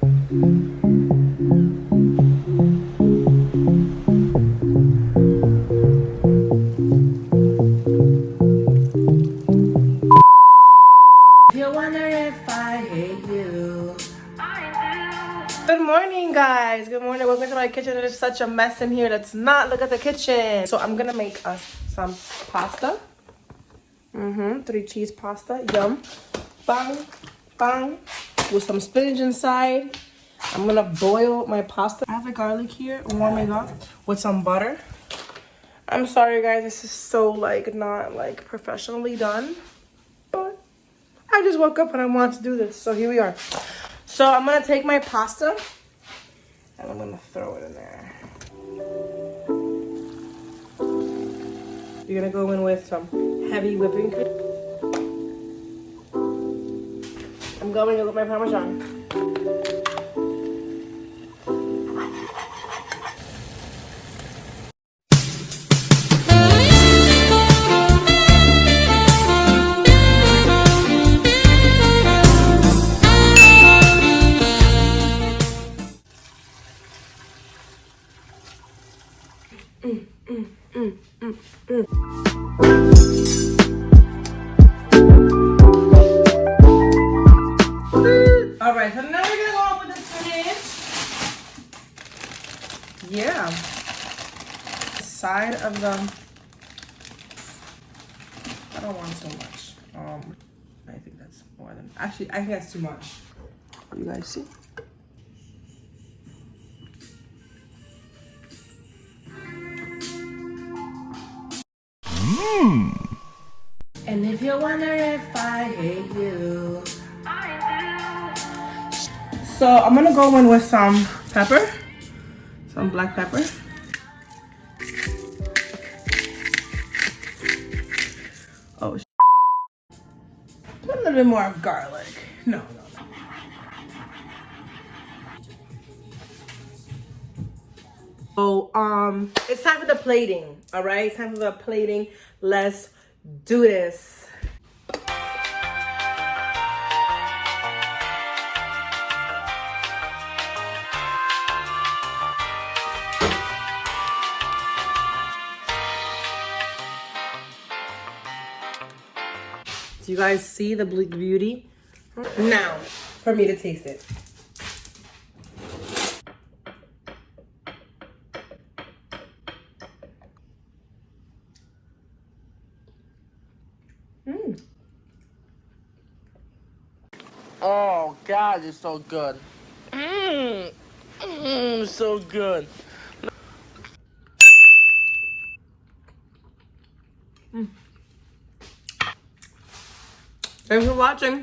You wonder if I hate you. I do. Good morning, guys. Good morning. Welcome to my kitchen. There's such a mess in here. Let's not look at the kitchen. So I'm gonna make us some pasta. 3 cheese pasta. Yum. Bang, bang. With some spinach inside. I'm gonna boil my pasta. I have the garlic here warming up with some butter. I'm sorry, guys. This is so not professionally done, but I just woke up and I want to do this, so here we are. So I'm gonna take my pasta and I'm gonna throw it in there. You're gonna go in with some heavy whipping cream. I'm going in with my Parmesan. Alright, so now we're gonna go up with the spinach. Yeah. Side of the, I don't want so much. I think that's more than, actually I think that's too much. You guys see? And if you wonder if I hate you, I do. So I'm gonna go in with some pepper, some black pepper. Oh, put a little bit more of garlic. No. So it's time for the plating. All right, it's time for the plating. Let's do this. Do you guys see the beauty? Now, for me to taste it. Oh God, it's so good. So good. Thanks for watching.